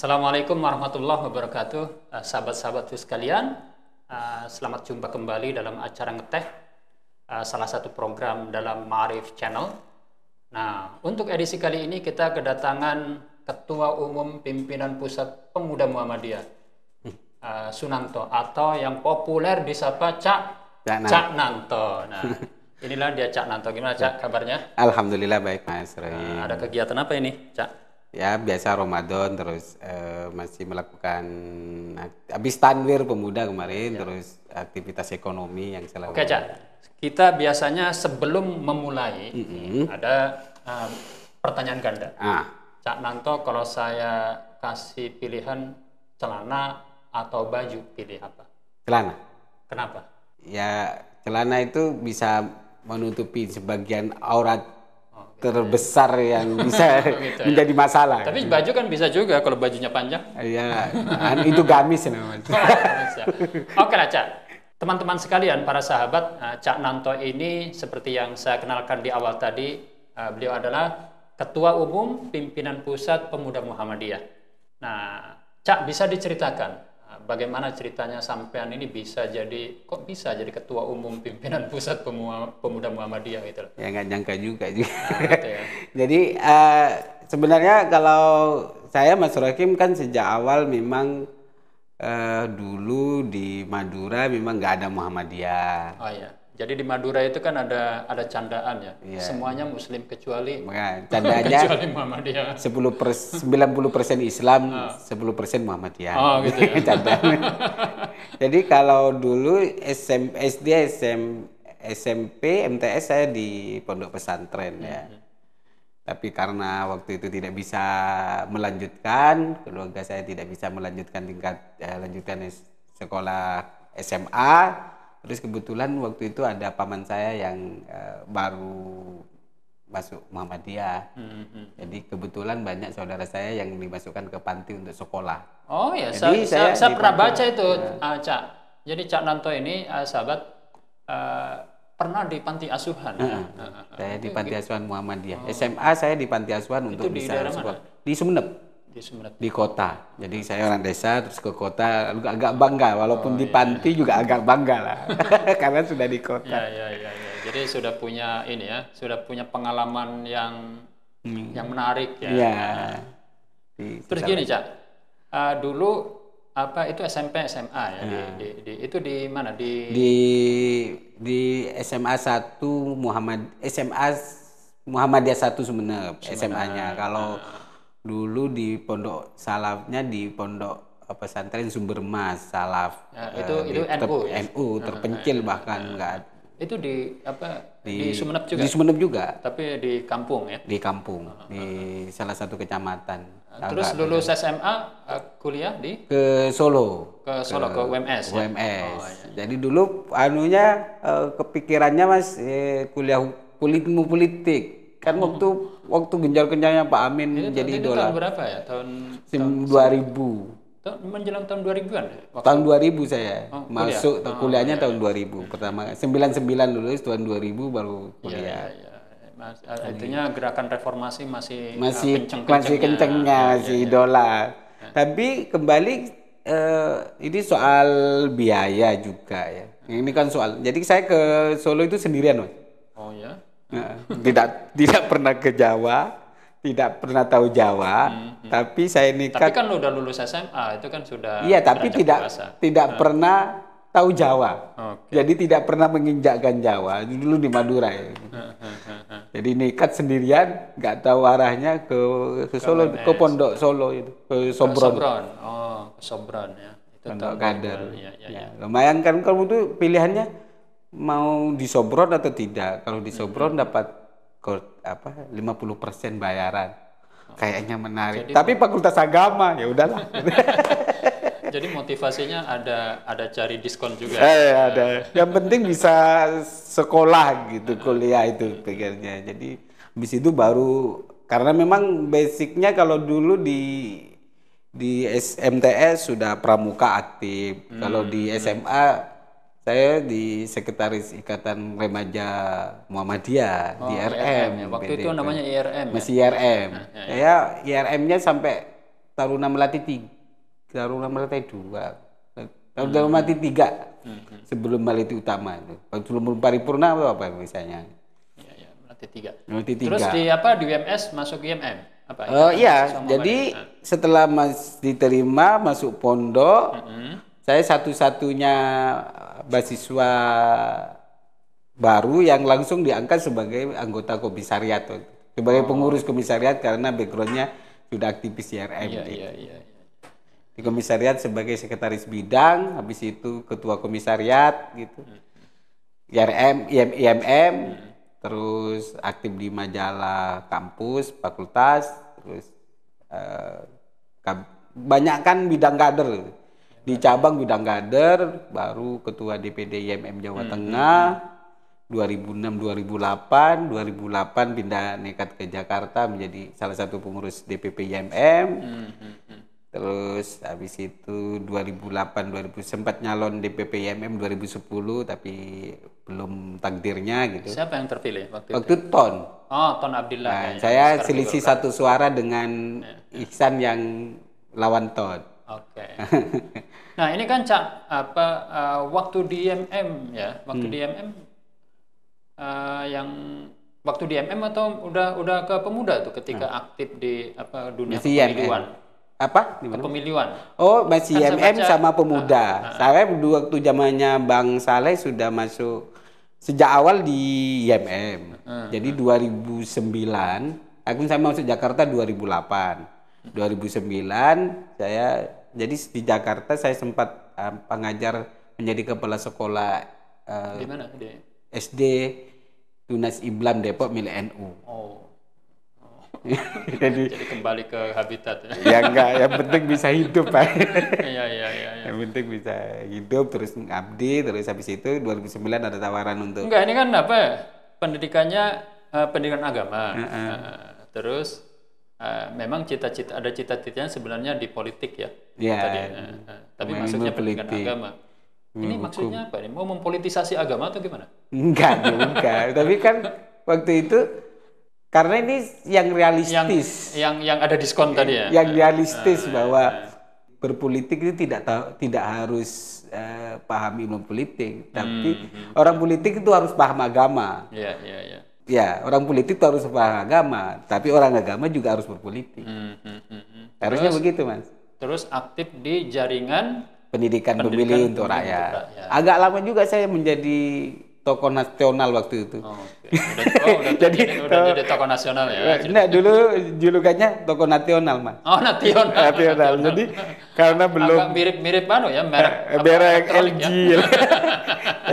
Assalamualaikum warahmatullahi wabarakatuh. Sahabat-sahabatku sekalian, selamat jumpa kembali dalam acara ngeteh, salah satu program dalam Ma'arif Channel. Nah, untuk edisi kali ini kita kedatangan Ketua Umum Pimpinan Pusat Pemuda Muhammadiyah, Sunanto, atau yang populer disapa Cak Nanto. Nah, inilah dia Cak Nanto. Gimana Cak kabarnya? Alhamdulillah baik Mas Roy. Ada kegiatan apa ini Cak? Ya biasa Ramadan, terus masih melakukan habis tanwir pemuda kemarin, terus aktivitas ekonomi yang selalu. Oke Cak, kita biasanya sebelum memulai ada pertanyaan ganda. Cak Nanto, kalau saya kasih pilihan celana atau baju, pilih apa? Celana. Kenapa? Ya celana itu bisa menutupi sebagian aurat terbesar yang bisa gitu, menjadi masalah. Tapi baju kan bisa juga kalau bajunya panjang. Iya, itu gamis namanya. Oke lah Cak. Teman-teman sekalian, para sahabat, Cak Nanto ini seperti yang saya kenalkan di awal tadi, beliau adalah Ketua Umum Pimpinan Pusat Pemuda Muhammadiyah. Nah, Cak, bisa diceritakan bagaimana ceritanya sampean ini bisa jadi Ketua Umum Pimpinan Pusat Pemuda Muhammadiyah gitu loh. Ya nggak nyangka juga. Gitu ya. Jadi sebenarnya kalau saya Mas Rokim kan sejak awal memang dulu di Madura memang nggak ada Muhammadiyah. Oh iya. Jadi di Madura itu kan ada candaan ya. Semuanya Muslim kecuali candaannya kecuali Muhammadiyah. 90% Islam, 10% Muhammadiyah. Oh gitu ya. Jadi kalau dulu SD, SMP, MTS saya di pondok pesantren ya. Tapi karena waktu itu tidak bisa melanjutkan, keluarga saya tidak bisa melanjutkan lanjutkan sekolah SMA. Terus kebetulan waktu itu ada paman saya yang baru masuk Muhammadiyah. Jadi kebetulan banyak saudara saya yang dimasukkan ke panti untuk sekolah. Oh ya, saya pernah baca itu, Cak. Jadi Cak Nanto ini sahabat pernah di panti asuhan. Saya di panti asuhan Muhammadiyah. SMA saya di panti asuhan untuk bisa sekolah. Di Sumeneb. Di kota. Jadi saya orang desa terus ke kota agak bangga walaupun di panti juga agak bangga lah. Karena sudah di kota. Ya. Jadi sudah punya ini ya, sudah punya pengalaman yang menarik ya. Iya. Terus gini, Cak. Dulu apa itu SMP SMA ya itu di mana di SMA 1 Muhammadiyah 1 Sumeneb SMA-nya. Kalau dulu di pondok salafnya di pondok pesantren Sumber Mas Salaf. Itu NU ya? NU terpencil bahkan enggak. Itu di apa di Sumeneb juga? Di Sumeneb juga. Tapi di kampung ya? Di kampung, di salah satu kecamatan. Terus lulus SMA kuliah di ke Solo. Ke UMS. UMS. Ya? Jadi dulu kepikirannya Mas kuliah ilmu politik. Kan waktu genjar-genjarnya Pak Amin itu, jadi itu idola. Tahun berapa ya? Tahun 2000. Menjelang tahun 2000-an? Tahun 2000 saya masuk kuliahnya tahun 2000. Pertama 99 lulus, tahun 2000 baru kuliah. Artinya gerakan reformasi masih kencengnya, masih idola. Tapi kembali ini soal biaya juga ya. Ini kan soal. Jadi saya ke Solo itu sendirian, Mas. Oh ya. Tidak pernah ke Jawa, tidak pernah tahu Jawa, tapi saya nikah. Tapi kan udah lulus SMA, itu kan sudah. Iya, tapi tidak pernah tahu Jawa. Jadi tidak pernah menginjakkan Jawa. Dulu di Madura ya. Jadi nikat sendirian, nggak tahu arahnya ke Solo, ke Pondok Solo itu, ke Sobron. Oh, ke Sobron ya. Itu Pondok Kader. Ya. Lumayan kan kamu tuh pilihannya mau di Sobron atau tidak. Kalau di Sobron dapat 50% bayaran. Kayaknya menarik. Jadi, tapi fakultas agama ya udahlah. Jadi motivasinya ada cari diskon juga. Ada. Yang penting bisa sekolah gitu, kuliah itu pikirnya. Jadi habis itu baru karena memang basicnya kalau dulu di MTS sudah pramuka aktif. Kalau di SMA saya di Sekretaris Ikatan Remaja Muhammadiyah di IRM. Ya. Waktu itu namanya IRM. Masih IRM. Saya IRM-nya sampai Taruna Melati 2, Taruna Melati 3 sebelum Melati Utama itu. Sebelum paripurna atau apa misalnya? Ya, Melati 3. Melati 3. Terus di apa di UMS masuk IMM? Apa? Iya, jadi setelah diterima masuk pondok, saya satu-satunya mahasiswa baru yang langsung diangkat sebagai anggota komisariat, sebagai pengurus komisariat karena backgroundnya sudah aktivis IRM. Iya. Di komisariat sebagai sekretaris bidang, habis itu ketua komisariat gitu. IMM, terus aktif di majalah kampus, fakultas, terus banyak kan bidang kader. Di cabang bidang kader, baru ketua DPD IMM Jawa Tengah, 2006-2008 pindah nekat ke Jakarta menjadi salah satu pengurus DPP IMM. Terus habis itu 2008-2000 sempat nyalon DPP IMM 2010 tapi belum takdirnya gitu. Siapa yang terpilih waktu itu? Waktu Ton. Oh, Ton Abdillah. Nah, saya selisih satu suara dengan Ihsan yang lawan Ton. Oke. Nah, ini kan waktu di IMM ya, waktu di IMM yang waktu di IMM atau udah ke pemuda tuh ketika aktif di dunia kepemiliuan. Kepemiliuan. Oh, masih kan IMM sama pemuda. Saya waktu zamannya Bang Saleh sudah masuk sejak awal di IMM. Jadi 2009, saya masuk Jakarta 2008. 2009 saya jadi di Jakarta saya sempat pengajar menjadi kepala sekolah di mana? SD Tunas Iblam Depok milik NU. Jadi kembali ke habitat. Ya enggak, yang penting bisa hidup, Pak. Iya. Yang penting bisa hidup, terus ngabdi, terus habis itu 2009 ada tawaran untuk. Enggak, ini kan pendidikannya pendidikan agama. Terus memang ada cita-citanya sebenarnya di politik ya. Iya. Tapi maksudnya pendidikan agama. Ini maksudnya apa? Mau mempolitisasi agama atau gimana? Enggak juga. Tapi kan waktu itu karena ini yang realistis. Yang ada diskon tadi ya. Yang realistis bahwa berpolitik itu tidak harus paham ilmu politik, tapi orang politik itu harus paham agama. Iya. Ya, orang politik itu harus paham agama, tapi orang agama juga harus berpolitik. Harusnya begitu, Mas. Terus aktif di jaringan pendidikan pemilih untuk rakyat. Agak lama juga saya menjadi tokoh nasional waktu itu. Udah jadi tokoh nasional ya. Nah, dulu julukannya tokoh nasional, Mas. Oh, nasional. Jadi karena belum agak mirip ya merek LG.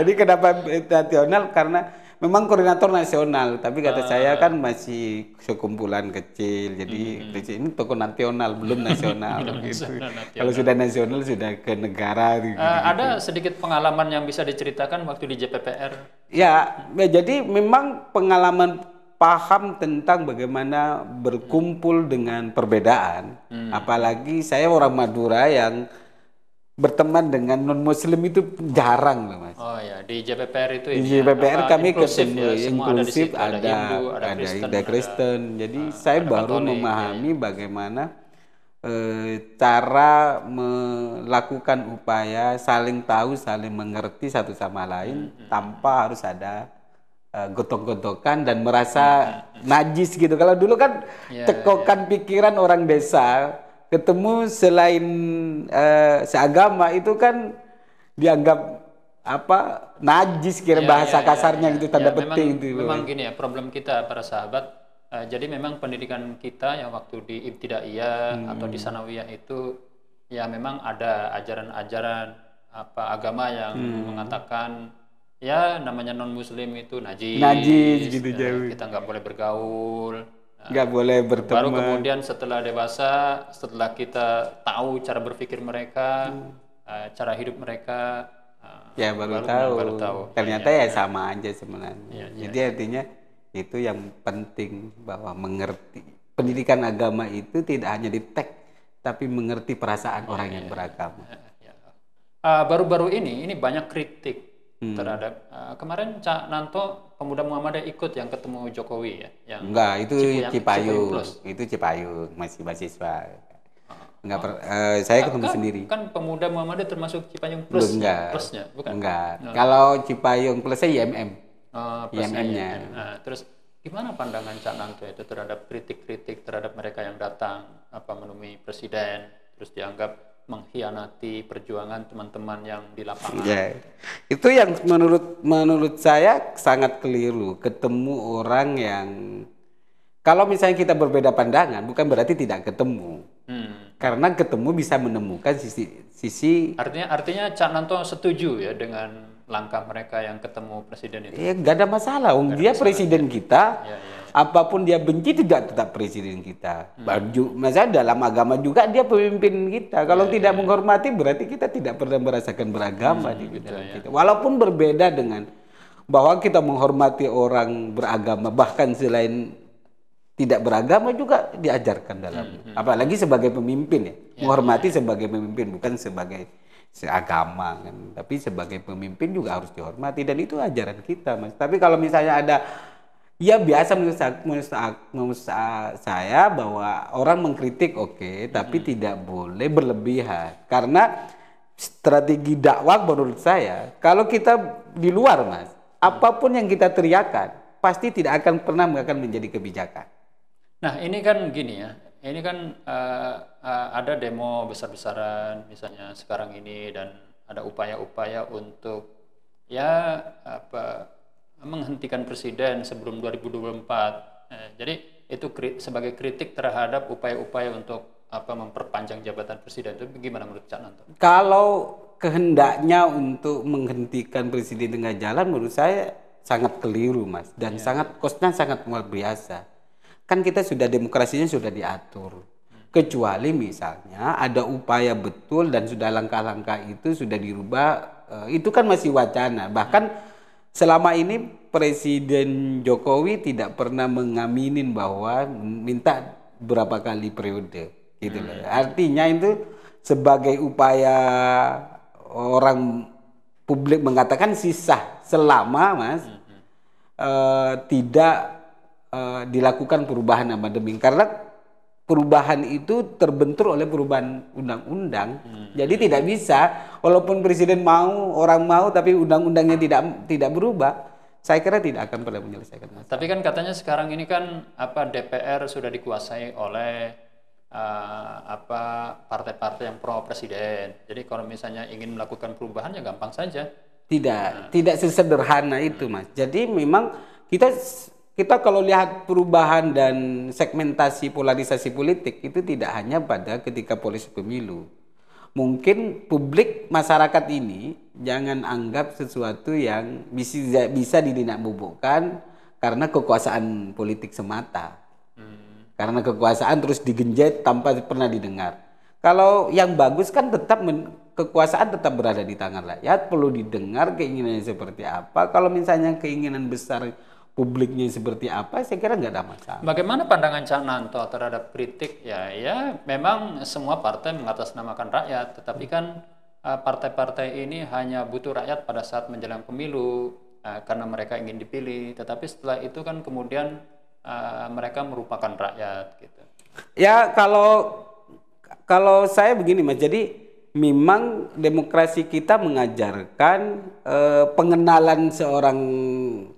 Jadi kenapa nasional? Karena memang koordinator nasional, tapi kata saya kan masih sekumpulan kecil, jadi ini tokoh nasional belum nasional. Gitu. Kalau sudah nasional sudah ke negara. Gitu. Ada sedikit pengalaman yang bisa diceritakan waktu di JPPR? Ya, jadi memang pengalaman paham tentang bagaimana berkumpul dengan perbedaan. Apalagi saya orang Madura yang berteman dengan non-muslim itu jarang loh, Mas. Oh ya, di JPPR itu di JPPR kami ketemu inklusif, ada Hindu, ada Kristen. Jadi saya baru memahami bagaimana cara melakukan upaya saling tahu, saling mengerti satu sama lain tanpa harus ada gotok-gotokan dan merasa najis gitu. Kalau dulu kan cekokan pikiran orang desa ketemu selain seagama itu kan dianggap najis bahasa kasarnya gitu, tanda petik itu. Memang gini ya, problem kita para sahabat. Jadi memang pendidikan kita yang waktu di ibtidaiyah atau di sanawiyah itu ya memang ada ajaran-ajaran agama yang mengatakan ya namanya non muslim itu najis gitu, jauh. Kita nggak boleh bergaul. Nggak boleh berteman. Baru kemudian setelah dewasa, setelah kita tahu cara berpikir mereka, cara hidup mereka, baru tahu. Ternyata sama aja sebenarnya. Jadi artinya itu yang penting bahwa mengerti pendidikan agama itu tidak hanya di teks, tapi mengerti perasaan orang yang beragama. Baru-baru ini banyak kritik terhadap kemarin Cak Nanto pemuda Muhammadiyah ikut yang ketemu Jokowi ya, yang enggak, itu Cipayung, itu Cipayung masih mahasiswa. Saya ketemu sendiri. Kan Pemuda Muhammadiyah termasuk Cipayung Plus, plusnya, bukan? Enggak. Kalau Cipayung Plusnya IMM. IMM-nya. Nah, terus gimana pandangan Cak Nanto itu terhadap kritik-kritik terhadap mereka yang datang menemui presiden, terus dianggap mengkhianati perjuangan teman-teman yang di lapangan? Ya, itu yang menurut saya sangat keliru. Ketemu orang yang, kalau misalnya kita berbeda pandangan, bukan berarti tidak ketemu. Karena ketemu bisa menemukan sisi. Artinya Cak Nanto setuju ya dengan langkah mereka yang ketemu presiden itu? Ya, nggak ada masalah. Dia presiden kita. Apapun dia benci tidak tetap presiden kita. Masalah dalam agama juga dia pemimpin kita. Kalau tidak menghormati berarti kita tidak pernah merasakan beragama di dalam kita. Walaupun berbeda dengan bahwa kita menghormati orang beragama, bahkan selain tidak beragama juga diajarkan dalam. Apalagi sebagai pemimpin ya. Menghormati sebagai pemimpin, bukan sebagai seagama kan. Tapi sebagai pemimpin juga harus dihormati, dan itu ajaran kita, Mas. Tapi kalau misalnya ada, ya biasa menurut saya bahwa orang mengkritik oke, tapi tidak boleh berlebihan. Karena strategi dakwah menurut saya, kalau kita di luar, Mas, apapun yang kita teriakan pasti tidak akan pernah menjadi kebijakan. Nah, ini kan gini ya, ini kan ada demo besar-besaran misalnya sekarang ini, dan ada upaya-upaya untuk menghentikan presiden sebelum 2024. Jadi itu sebagai kritik terhadap upaya-upaya untuk memperpanjang jabatan presiden. Itu bagaimana menurut Cak Nanto? Kalau kehendaknya untuk menghentikan presiden tengah jalan, menurut saya sangat keliru, Mas, dan kosnya sangat luar biasa. Kan kita sudah, demokrasinya sudah diatur. Kecuali misalnya ada upaya betul dan sudah langkah-langkah itu sudah dirubah, itu kan masih wacana. Bahkan selama ini Presiden Jokowi tidak pernah mengaminin bahwa minta berapa kali periode, gitu loh. Artinya itu sebagai upaya orang publik mengatakan sisa selama, Mas, tidak dilakukan perubahan amandemen, karena perubahan itu terbentur oleh perubahan undang-undang. Jadi tidak bisa, walaupun presiden mau, orang mau, tapi undang-undangnya tidak berubah, saya kira tidak akan pernah menyelesaikan masalah. Tapi kan katanya sekarang ini kan DPR sudah dikuasai oleh partai-partai yang pro presiden. Jadi kalau misalnya ingin melakukan perubahan ya gampang saja. Tidak sesederhana itu, Mas. Jadi memang kita kalau lihat perubahan dan segmentasi polarisasi politik itu tidak hanya pada ketika polisi pemilu. Mungkin publik masyarakat ini jangan anggap sesuatu yang bisa didinakbobokkan karena kekuasaan politik semata. Karena kekuasaan terus digenjot tanpa pernah didengar. Kalau yang bagus kan tetap kekuasaan tetap berada di tangan rakyat, perlu didengar keinginannya seperti apa. Kalau misalnya keinginan besar publiknya seperti apa, saya kira nggak ada masalah. Bagaimana pandangan Cak Nanto terhadap kritik? Ya memang semua partai mengatasnamakan rakyat, tetapi kan partai-partai ini hanya butuh rakyat pada saat menjelang pemilu karena mereka ingin dipilih, tetapi setelah itu kan kemudian mereka merupakan rakyat gitu. Ya kalau saya begini, Mas, jadi memang demokrasi kita mengajarkan pengenalan seorang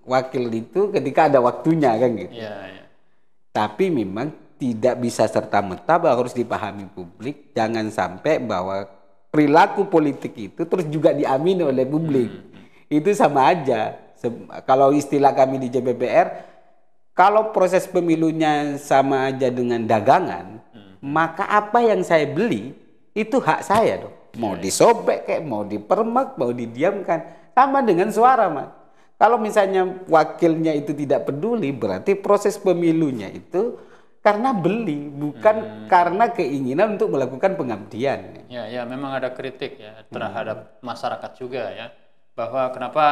wakil itu ketika ada waktunya, kan gitu. Ya. Tapi memang tidak bisa serta-merta, harus dipahami publik. Jangan sampai bahwa perilaku politik itu terus juga diamini oleh publik. Itu sama aja. Kalau istilah kami di JPPR, kalau proses pemilunya sama aja dengan dagangan, maka apa yang saya beli itu hak saya dong. Mau disobek kayak, mau dipermak, mau didiamkan. Sama dengan suara, Mas. Kalau misalnya wakilnya itu tidak peduli, berarti proses pemilunya itu karena beli, bukan karena keinginan untuk melakukan pengabdian. Ya, memang ada kritik ya terhadap masyarakat juga ya, bahwa kenapa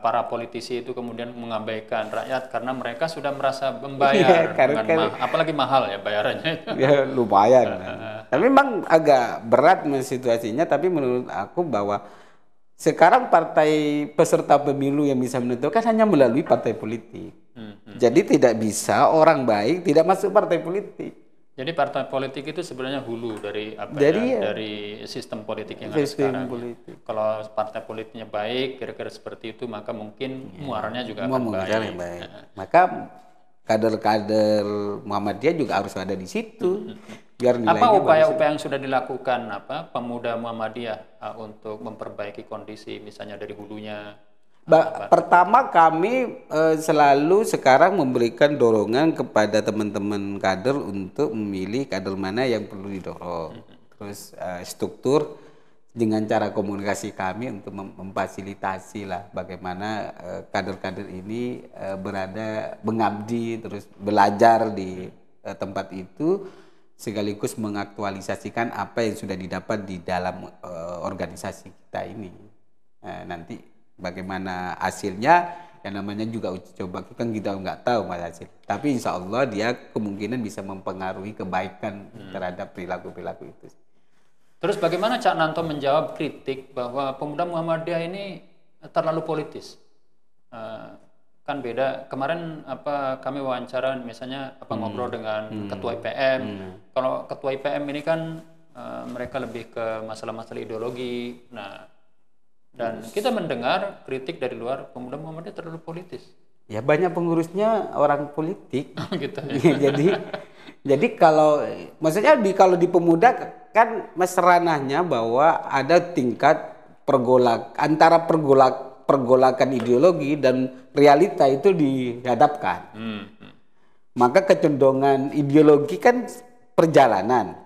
para politisi itu kemudian mengabaikan rakyat karena mereka sudah merasa membayar apalagi mahal ya bayarannya itu. Ya lumayan. Tapi memang agak berat situasinya, tapi menurut aku bahwa sekarang partai peserta pemilu yang bisa menentukan hanya melalui partai politik. Jadi tidak bisa orang baik tidak masuk partai politik. Jadi partai politik itu sebenarnya hulu dari apa Jadi, dari sistem politik yang ada sistem sekarang. politik. Kalau partai politiknya baik, kira-kira seperti itu, maka mungkin muaranya juga Semua akan mengejar baik. yang baik. Maka kader-kader Muhammadiyah juga harus ada di situ biar Apa nilainya bagus. upaya-upaya yang sudah dilakukan pemuda Muhammadiyah untuk memperbaiki kondisi misalnya dari hulunya? Pertama kami selalu sekarang memberikan dorongan kepada teman-teman kader untuk memilih kader mana yang perlu didorong. Terus struktur dengan cara komunikasi kami untuk memfasilitasi lah bagaimana kader-kader ini berada mengabdi terus belajar di tempat itu sekaligus mengaktualisasikan apa yang sudah didapat di dalam organisasi kita ini. Nanti bagaimana hasilnya yang namanya juga uji coba kan kita nggak tahu mas hasil. Tapi insya Allah dia kemungkinan bisa mempengaruhi kebaikan terhadap perilaku-perilaku itu. Terus bagaimana Cak Nanto menjawab kritik bahwa pemuda Muhammadiyah ini terlalu politis? Kan beda. Kemarin kami wawancara misalnya ngobrol dengan ketua IPM. Kalau ketua IPM ini kan mereka lebih ke masalah-masalah ideologi. Nah, dan kita mendengar kritik dari luar pemuda Muhammadiyah terlalu politis. Ya banyak pengurusnya orang politik. Gitu ya. Jadi kalau maksudnya kalau di pemuda kan ranahnya bahwa ada tingkat antara pergolakan ideologi dan realita itu dihadapkan. Maka kecenderungan ideologi kan perjalanan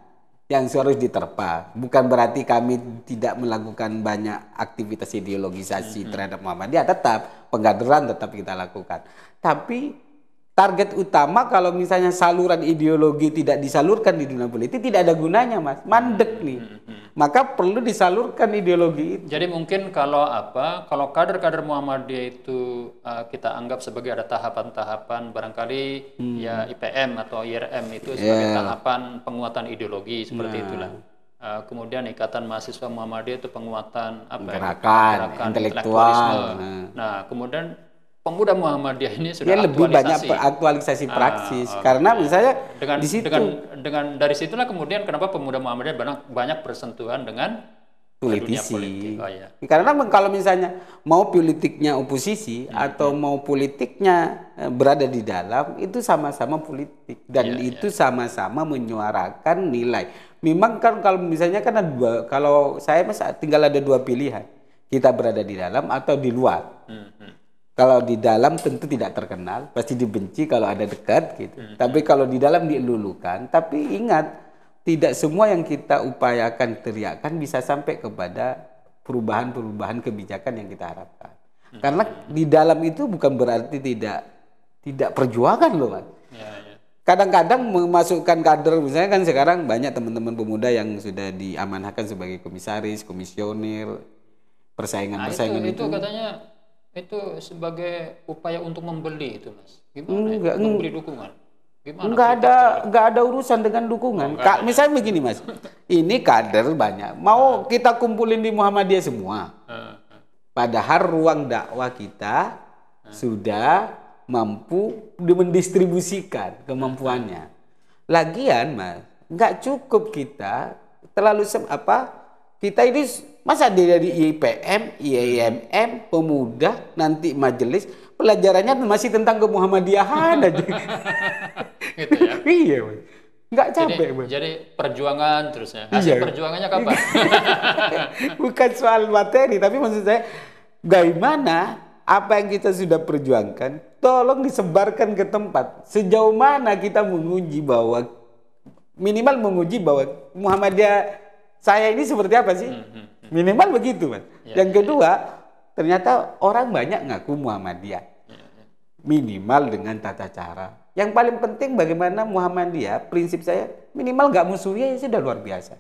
yang harus diterpa. Bukan berarti kami tidak melakukan banyak aktivitas ideologisasi terhadap Muhammadiyah, tetap pengkaderan tetap kita lakukan. Tapi target utama kalau misalnya saluran ideologi tidak disalurkan di dunia politik tidak ada gunanya mas, mandek nih. Maka perlu disalurkan ideologi itu. Jadi mungkin kalau kader-kader Muhammadiyah itu kita anggap sebagai ada tahapan-tahapan barangkali ya IPM atau IRM itu sebagai tahapan penguatan ideologi seperti itulah. Kemudian Ikatan Mahasiswa Muhammadiyah itu penguatan gerakan intelektualisme. Nah, kemudian pemuda Muhammadiyah ini sudah lebih banyak aktualisasi praksis karena misalnya di situ dengan dari situlah kemudian kenapa pemuda Muhammadiyah banyak bersentuhan dengan politisi. Politik. Karena kalau misalnya mau politiknya oposisi atau mau politiknya berada di dalam itu sama-sama politik dan itu sama-sama menyuarakan nilai. Memang kan kalau misalnya kan ada kalau saya tinggal ada dua pilihan, kita berada di dalam atau di luar. Kalau di dalam tentu tidak terkenal, pasti dibenci kalau ada dekat gitu. Tapi kalau di dalam dielulukan, tapi ingat tidak semua yang kita upayakan teriakan bisa sampai kepada perubahan-perubahan kebijakan yang kita harapkan. Karena di dalam itu bukan berarti tidak perjuangan loh mas. Kadang-kadang memasukkan kader, misalnya kan sekarang banyak teman-teman pemuda yang sudah diamanahkan sebagai komisaris, komisioner, persaingan-persaingan itu katanya itu sebagai upaya untuk membeli itu mas, gimana? Membeli dukungan? Gimana? Enggak ada urusan dengan dukungan. Misalnya begini mas, ini kader banyak, mau kita kumpulin di Muhammadiyah semua. Padahal ruang dakwah kita sudah mampu mendistribusikan kemampuannya. Lagian mas, nggak cukup kita terlalu kita ini masa dari IPM, IIMM, pemuda, nanti majelis, pelajarannya masih tentang kemuhammadiyahan aja. Gitu ya? Iya, nggak capek. Jadi perjuangan terusnya. Hasil perjuangannya kapan? Bukan soal materi, tapi maksud saya, bagaimana apa yang kita sudah perjuangkan, tolong disebarkan ke tempat. Sejauh mana kita menguji bahwa, minimal menguji bahwa Muhammadiyah saya ini seperti apa sih? Minimal begitu, mas. Yang kedua, ternyata orang banyak ngaku Muhammadiyah. Minimal dengan tata cara. Yang paling penting bagaimana Muhammadiyah, prinsip saya minimal nggak musuhnya ya sudah luar biasa.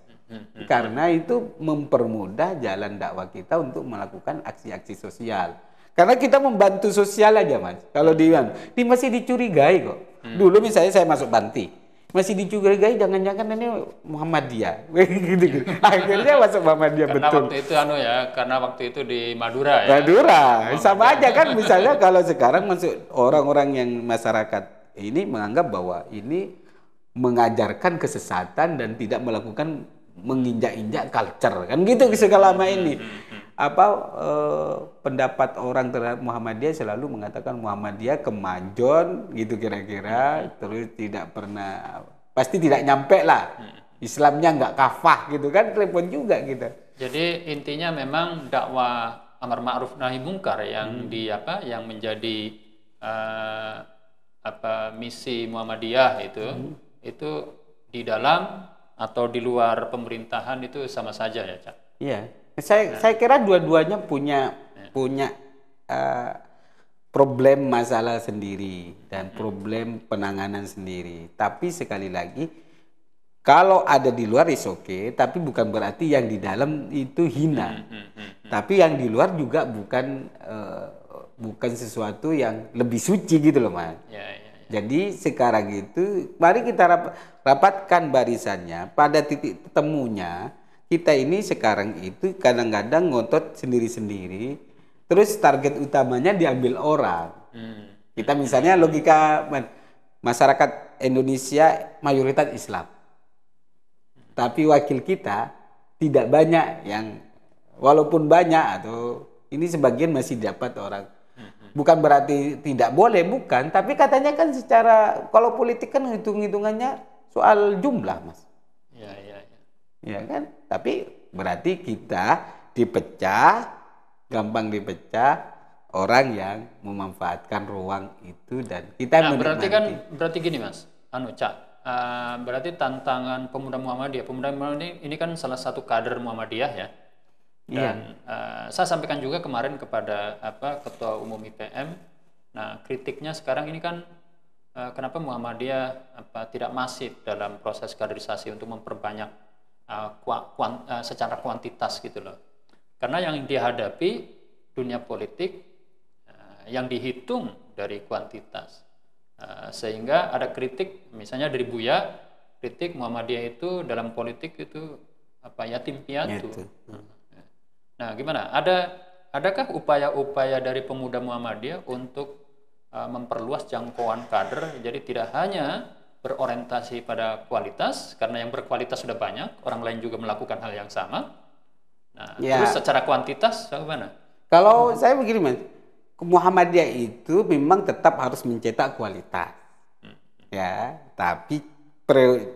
Karena itu mempermudah jalan dakwah kita untuk melakukan aksi-aksi sosial. Karena kita membantu sosial aja, mas. Kalau dia masih dicurigai kok. Dulu misalnya saya masuk panti. Masih dicurigai jangan-jangan ini Muhammadiyah. Gitu. Akhirnya masuk Muhammadiyah betul. Karena waktu itu di Madura ya. Madura. Sama aja kan misalnya kalau sekarang masuk orang-orang yang masyarakat ini menganggap bahwa ini mengajarkan kesesatan dan tidak melakukan menginjak-injak culture, kan gitu selama ini. Pendapat orang terhadap Muhammadiyah selalu mengatakan Muhammadiyah kemajon gitu kira-kira, terus tidak pernah, pasti tidak nyampe lah, Islamnya nggak kafah gitu kan, repot juga gitu. Jadi intinya memang dakwah amar ma'ruf nahi mungkar yang yang menjadi misi Muhammadiyah itu di dalam atau di luar pemerintahan itu sama saja ya, Cak. Iya. Saya kira dua-duanya punya problem masalah sendiri dan problem penanganan sendiri. Tapi sekali lagi, kalau ada di luar is oke, tapi bukan berarti yang di dalam itu hina. Tapi yang di luar juga bukan sesuatu yang lebih suci gitu loh, Mas. Jadi sekarang itu mari kita rapatkan barisannya pada titik temunya. Kita ini sekarang itu kadang-kadang ngotot sendiri-sendiri, terus target utamanya diambil orang. Kita misalnya logika masyarakat Indonesia mayoritas Islam, tapi wakil kita tidak banyak yang, walaupun banyak atau ini sebagian masih dapat orang. Bukan berarti tidak boleh, bukan, tapi katanya kan secara, kalau politik kan hitung-hitungannya soal jumlah, Mas. Ya kan? Tapi berarti kita gampang dipecah orang yang memanfaatkan ruang itu, dan kita berarti gini, Mas. Cak, berarti tantangan pemuda Muhammadiyah ini kan salah satu kader Muhammadiyah ya. Dan saya sampaikan juga kemarin kepada Ketua Umum IPM. Nah, kritiknya sekarang ini kan kenapa Muhammadiyah tidak masif dalam proses kaderisasi untuk memperbanyak secara kuantitas gitu loh. Karena yang dihadapi dunia politik yang dihitung dari kuantitas. Sehingga ada kritik misalnya dari Buya, kritik Muhammadiyah itu dalam politik itu yatim piatu. Nah, gimana? Adakah upaya-upaya dari pemuda Muhammadiyah untuk memperluas jangkauan kader, jadi tidak hanya berorientasi pada kualitas, karena yang berkualitas sudah banyak, orang lain juga melakukan hal yang sama. Nah, terus secara kuantitas bagaimana? Kalau saya begini, Mas, Muhammadiyah itu memang tetap harus mencetak kualitas, ya, tapi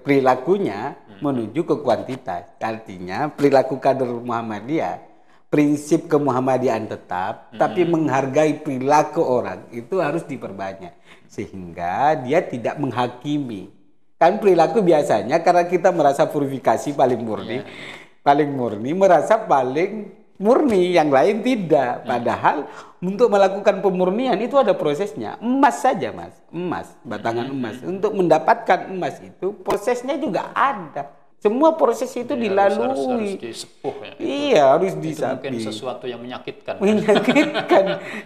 perilakunya menuju ke kuantitas. Artinya perilaku kader Muhammadiyah, prinsip kemuhammadiyahan tetap, tapi menghargai perilaku orang itu harus diperbanyak sehingga dia tidak menghakimi. Kan perilaku biasanya karena kita merasa purifikasi paling murni, merasa paling murni, yang lain tidak. Padahal untuk melakukan pemurnian itu ada prosesnya. Emas saja, Mas, batangan emas. Untuk mendapatkan emas itu prosesnya juga ada. Semua proses itu dilalui. Harus disepuh ya. Iya, harus disapi. Itu mungkin sesuatu yang menyakitkan.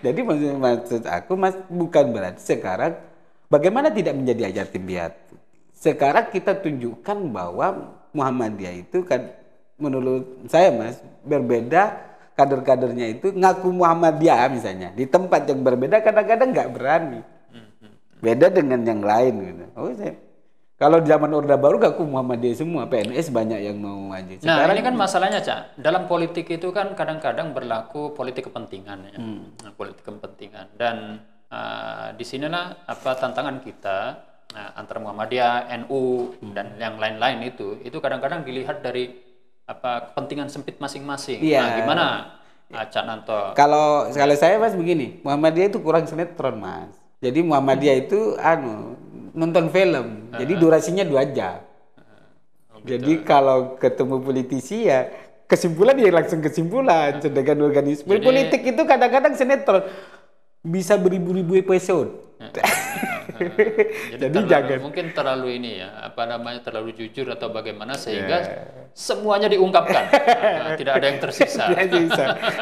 Jadi maksud aku, Mas, bukan berarti sekarang bagaimana tidak menjadi yatim piatu. Sekarang kita tunjukkan bahwa Muhammadiyah itu kan menurut saya, Mas, berbeda kader-kadernya itu ngaku Muhammadiyah misalnya. Di tempat yang berbeda kadang-kadang nggak berani. Beda dengan yang lain gitu. Kalau zaman Orde Baru ngaku Muhammadiyah semua, PNS banyak yang mau maju. Sekarang, nah, ini kan masalahnya, Cak. Dalam politik itu kan kadang-kadang berlaku politik kepentingan ya. Politik kepentingan. Dan di sinilah tantangan kita antara Muhammadiyah, NU dan yang lain-lain itu kadang-kadang dilihat dari kepentingan sempit masing-masing. Nah, gimana Cak Nanto? Kalau saya, Mas, begini, Muhammadiyah itu kurang sinetron, Mas. Jadi Muhammadiyah itu nonton film, jadi durasinya 2 jam. Jadi kalau ketemu politisi ya kesimpulan ya langsung kesimpulan. Sedangkan organisme politik itu kadang-kadang sinetron bisa beribu-ribu episode. Jadi jangan mungkin terlalu ini ya, terlalu jujur atau bagaimana sehingga semuanya diungkapkan. Tidak ada yang tersisa.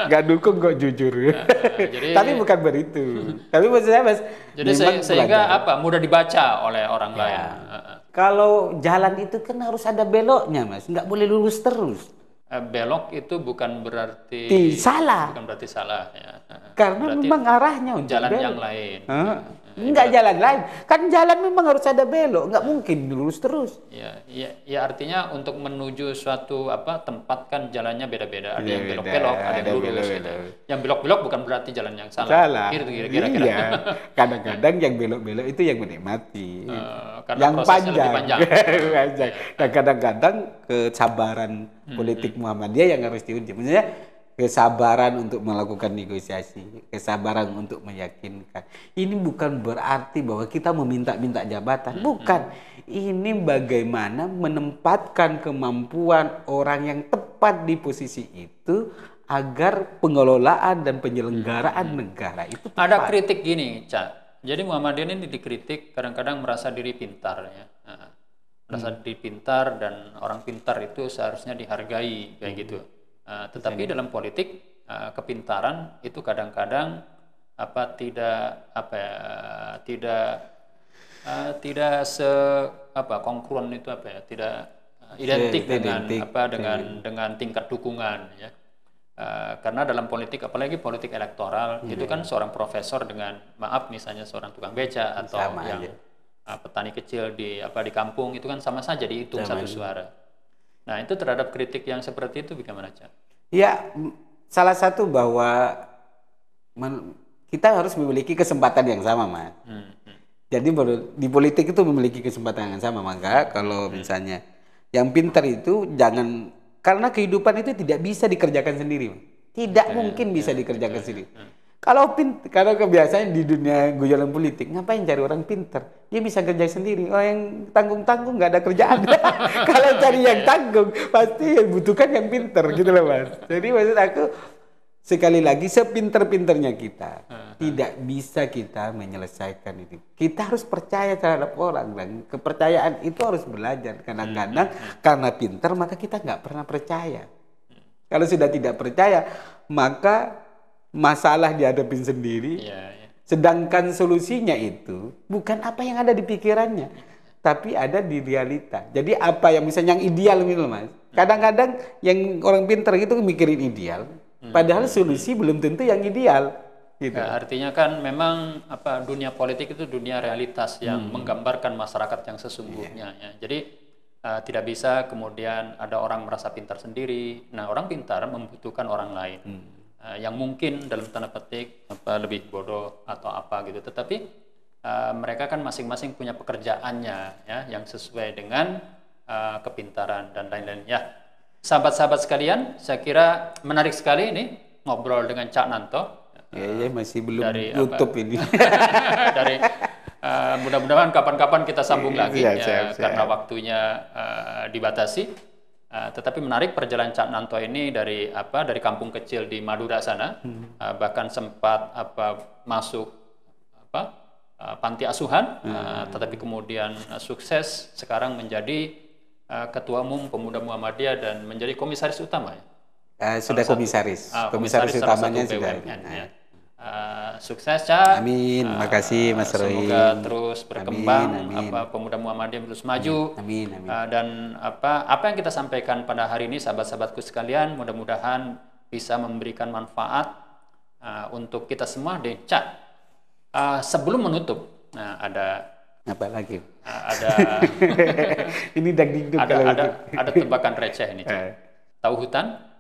Nggak dukung kok jujur. Tapi bukan begitu. Tapi maksud saya, Mas, jadi sehingga mudah dibaca oleh orang lain. Kalau jalan itu kan harus ada beloknya, Mas. Nggak boleh lurus terus. Belok itu bukan berarti salah. Bukan berarti salah ya. Karena berarti memang arahnya untuk jalan yang lain. Nggak jalan lain. Kan jalan memang harus ada belok, nggak mungkin lurus terus. Ya, artinya untuk menuju suatu tempat kan jalannya beda-beda. Ada yang belok-belok, ada yang lurus gitu. Yang belok-belok bukan berarti jalan yang salah. Salah. Gitu kira-kira. Iya. Kadang-kadang yang belok-belok itu yang menikmati. Karena yang prosesnya lebih panjang. Dan kadang-kadang kesabaran politik Muhammadiyah yang harus diuji. Maksudnya kesabaran untuk melakukan negosiasi, kesabaran untuk meyakinkan. Ini bukan berarti bahwa kita meminta-minta jabatan, bukan. Ini bagaimana menempatkan kemampuan orang yang tepat di posisi itu agar pengelolaan dan penyelenggaraan negara itu tepat. Ada kritik gini, Cak. Jadi Muhammadiyah ini dikritik kadang-kadang merasa diri pintar ya. Merasa diri pintar dan orang pintar itu seharusnya dihargai kayak gitu. Tetapi dalam politik kepintaran itu kadang-kadang tidak kongruen itu tidak identik dengan tingkat dukungan ya. Karena dalam politik, apalagi politik elektoral, itu kan seorang profesor dengan misalnya seorang tukang beca atau petani kecil di kampung itu kan sama saja dihitung satu suara. Nah, itu terhadap kritik yang seperti itu bagaimana, Cak? Ya, salah satu bahwa kita harus memiliki kesempatan yang sama, Mas. Jadi di politik itu memiliki kesempatan yang sama. Maka kalau misalnya yang pintar itu jangan, karena kehidupan itu tidak bisa dikerjakan sendiri. Tidak mungkin bisa dikerjakan sendiri. Kalau kebiasaan di dunia guyonan politik, ngapain cari orang pintar? Dia bisa kerja sendiri. Orang yang tanggung-tanggung nggak ada kerjaan. Kalau cari yang tanggung, pasti yang butuhkan yang pintar, gitu loh, Mas. Jadi maksud aku, sekali lagi, sepinter-pinternya kita, tidak bisa kita menyelesaikan itu. Kita harus percaya terhadap orang, dan kepercayaan itu harus belajar. Kadang-kadang karena pintar, maka kita nggak pernah percaya. Kalau sudah tidak percaya, maka masalah dihadapin sendiri, sedangkan solusinya itu bukan apa yang ada di pikirannya, tapi ada di realita. Jadi apa yang misalnya yang ideal gitu, Mas. Kadang-kadang yang orang pintar itu mikirin ideal, padahal solusi belum tentu yang ideal. Gitu. Ya, artinya kan memang dunia politik itu dunia realitas yang menggambarkan masyarakat yang sesungguhnya. Ya. Jadi tidak bisa kemudian ada orang merasa pintar sendiri. Nah, orang pintar membutuhkan orang lain. Yang mungkin dalam tanda petik lebih bodoh atau apa gitu, tetapi mereka kan masing-masing punya pekerjaannya ya yang sesuai dengan kepintaran dan lain-lain ya. Sahabat-sahabat sekalian, saya kira menarik sekali ini ngobrol dengan Cak Nanto. Ya masih belum dari YouTube ini. Dari mudah-mudahan kapan-kapan kita sambung lagi siap. karena waktunya dibatasi. Tetapi menarik perjalanan Cak Nanto ini dari kampung kecil di Madura sana, bahkan sempat masuk panti asuhan, tetapi kemudian sukses sekarang menjadi ketua umum pemuda Muhammadiyah dan menjadi komisaris utama ya. Sudah komisaris utamanya sudah. Sukses, Cak. Amin. Makasih, Mas Roy. Semoga terus berkembang, pemuda Muhammadiyah terus maju. Amin. Dan apa yang kita sampaikan pada hari ini, sahabat-sahabatku sekalian, mudah-mudahan bisa memberikan manfaat untuk kita semua deh, Cak. Sebelum menutup, ada apa lagi? Ada ini dagdikduk ada tebakan receh ini, Cak. Tahu hutan?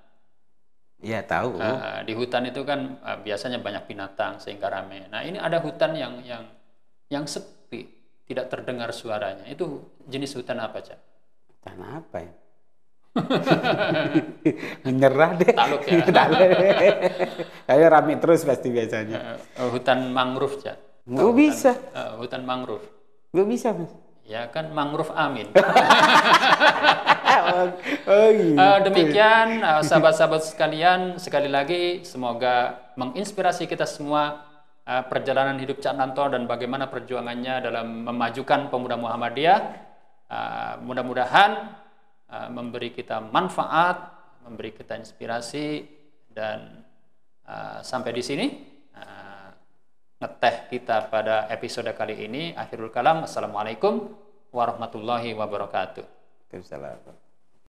Iya tahu. Di hutan itu kan biasanya banyak binatang sehingga ramai. Nah, ini ada hutan yang sepi, tidak terdengar suaranya. Itu jenis hutan apa, Cak? Hutan apa ya? Menyerah deh. Taluk ya. Kayak rame terus pasti biasanya. Hutan mangrove, Cak. Nggak bisa. Hutan mangrove. Nggak bisa, Mas. Ya kan mangrove amin. Gitu. Demikian sahabat-sahabat sekalian, sekali lagi semoga menginspirasi kita semua perjalanan hidup Cak Nanto dan bagaimana perjuangannya dalam memajukan pemuda Muhammadiyah. Mudah-mudahan memberi kita manfaat, memberi kita inspirasi, dan sampai di sini ngeteh kita pada episode kali ini. Akhirul kalam, assalamualaikum warahmatullahi wabarakatuh. Waalaikumsalam.